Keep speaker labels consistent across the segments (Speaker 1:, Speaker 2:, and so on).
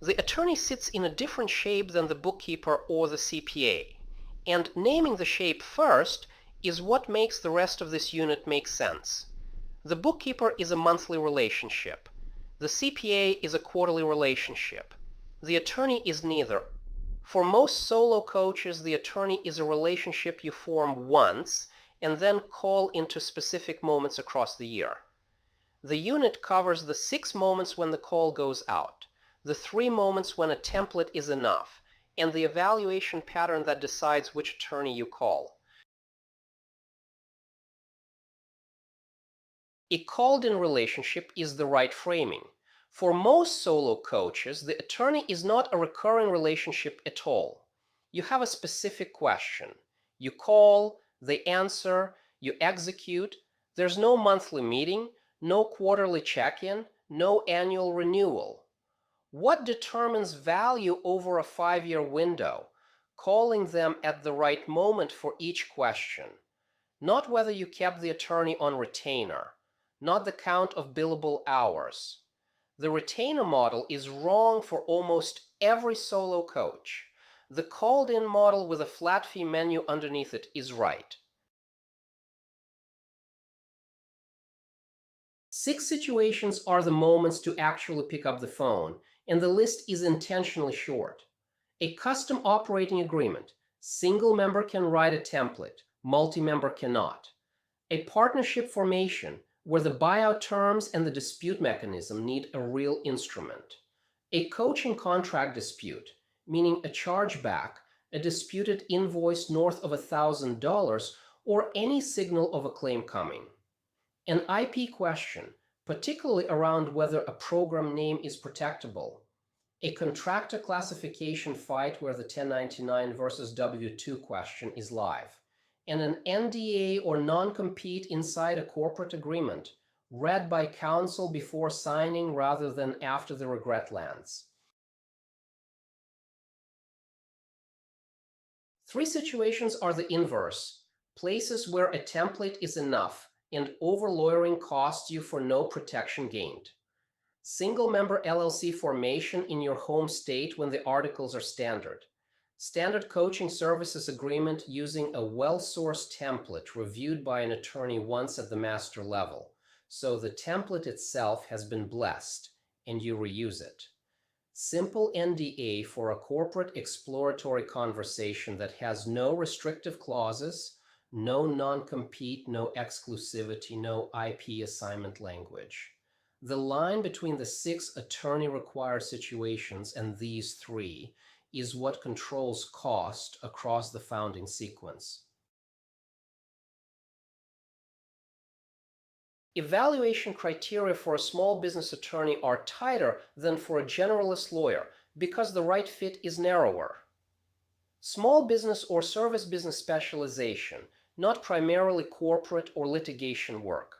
Speaker 1: The attorney sits in a different shape than the bookkeeper or the CPA, and naming the shape first is what makes the rest of this unit make sense. The bookkeeper is a monthly relationship. The CPA is a quarterly relationship. The attorney is neither. For most solo coaches, the attorney is a relationship you form once and then call into specific moments across the year. The unit covers the 6 moments when the call goes out, the 3 moments when a template is enough, and the evaluation pattern that decides which attorney you call. A called-in relationship is the right framing. For most solo coaches, the attorney is not a recurring relationship at all. You have a specific question. You call, they answer, you execute. There's no monthly meeting, no quarterly check-in, no annual renewal. What determines value over a 5-year window? Calling them at the right moment for each question. Not whether you kept the attorney on retainer, not the count of billable hours. The retainer model is wrong for almost every solo coach. The called-in model with a flat fee menu underneath it is right. 6 situations are the moments to actually pick up the phone, and the list is intentionally short. A custom operating agreement. Single member can write a template, multi-member cannot. A partnership formation, where the buyout terms and the dispute mechanism need a real instrument. A coaching contract dispute, meaning a chargeback, a disputed invoice north of $1,000, or any signal of a claim coming. An IP question, particularly around whether a program name is protectable. A contractor classification fight where the 1099 versus W-2 question is live. And an NDA or non-compete inside a corporate agreement, read by counsel before signing rather than after the regret lands. 3 situations are the inverse, places where a template is enough and over-lawyering costs you for no protection gained. Single-member LLC formation in your home state when the articles are standard. Standard coaching services agreement using a well-sourced template reviewed by an attorney once at the master level, so the template itself has been blessed and you reuse it. Simple NDA for a corporate exploratory conversation that has no restrictive clauses, no non-compete, no exclusivity, no IP assignment language. The line between the 6 attorney-required situations and these 3 is what controls cost across the founding sequence. Evaluation criteria for a small business attorney are tighter than for a generalist lawyer because the right fit is narrower. Small business or service business specialization, not primarily corporate or litigation work.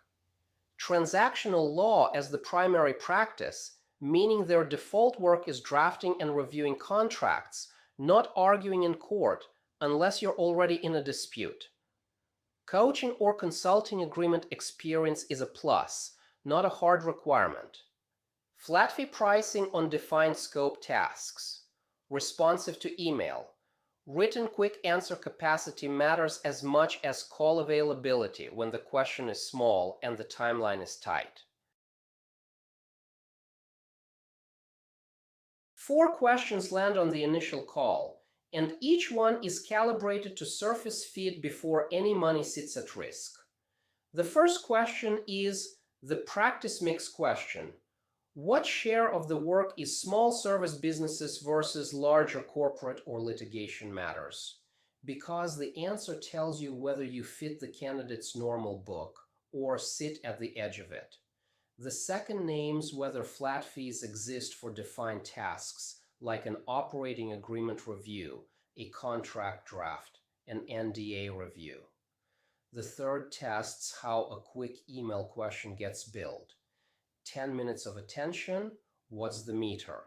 Speaker 1: Transactional law as the primary practice, meaning their default work is drafting and reviewing contracts, not arguing in court unless you're already in a dispute. Coaching or consulting agreement experience is a plus, not a hard requirement. Flat fee pricing on defined scope tasks. Responsive to email. Written quick answer capacity matters as much as call availability when the question is small and the timeline is tight. 4 questions land on the initial call, and each one is calibrated to surface feed before any money sits at risk. The first question is the practice mix question. What share of the work is small service businesses versus larger corporate or litigation matters? Because the answer tells you whether you fit the candidate's normal book or sit at the edge of it. The second names whether flat fees exist for defined tasks, like an operating agreement review, a contract draft, an NDA review. The third tests how a quick email question gets billed. 10 minutes of attention, what's the meter?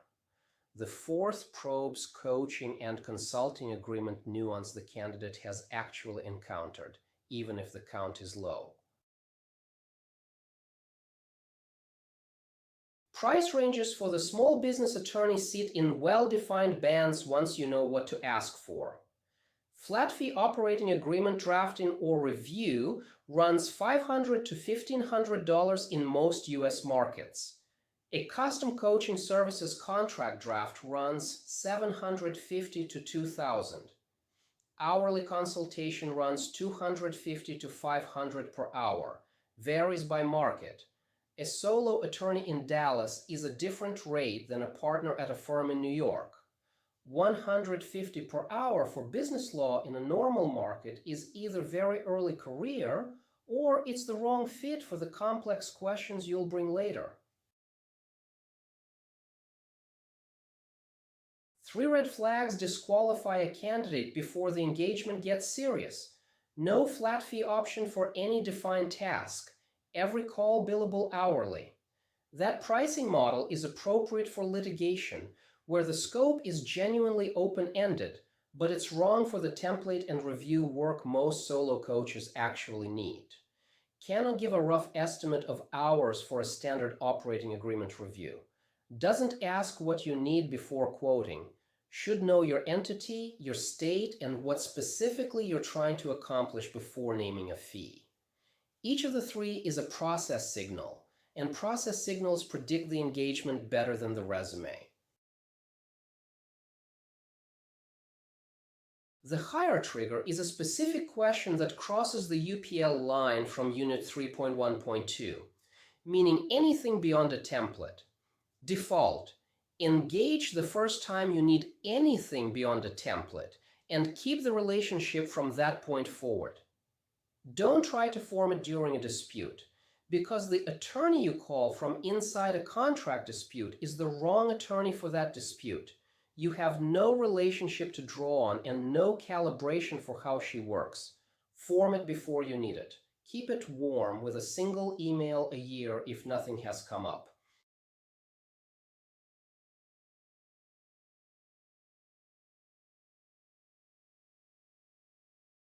Speaker 1: The fourth probes coaching and consulting agreement nuance the candidate has actually encountered, even if the count is low. Price ranges for the small business attorney sit in well-defined bands once you know what to ask for. Flat fee operating agreement drafting or review runs $500 to $1,500 in most US markets. A custom coaching services contract draft runs $750 to $2,000. Hourly consultation runs $250 to $500 per hour, varies by market. A solo attorney in Dallas is a different rate than a partner at a firm in New York. $150 per hour for business law in a normal market is either very early career or it's the wrong fit for the complex questions you'll bring later. 3 red flags disqualify a candidate before the engagement gets serious. No flat fee option for any defined task. Every call billable hourly. That pricing model is appropriate for litigation, where the scope is genuinely open-ended, but it's wrong for the template and review work most solo coaches actually need. Cannot give a rough estimate of hours for a standard operating agreement review. Doesn't ask what you need before quoting. Should know your entity, your state, and what specifically you're trying to accomplish before naming a fee. Each of the 3 is a process signal, and process signals predict the engagement better than the resume. The hire trigger is a specific question that crosses the UPL line from Unit 3.1.2, meaning anything beyond a template. Default: engage the first time you need anything beyond a template, and keep the relationship from that point forward. Don't try to form it during a dispute, because the attorney you call from inside a contract dispute is the wrong attorney for that dispute. You have no relationship to draw on and no calibration for how she works. Form it before you need it. Keep it warm with a single email a year if nothing has come up.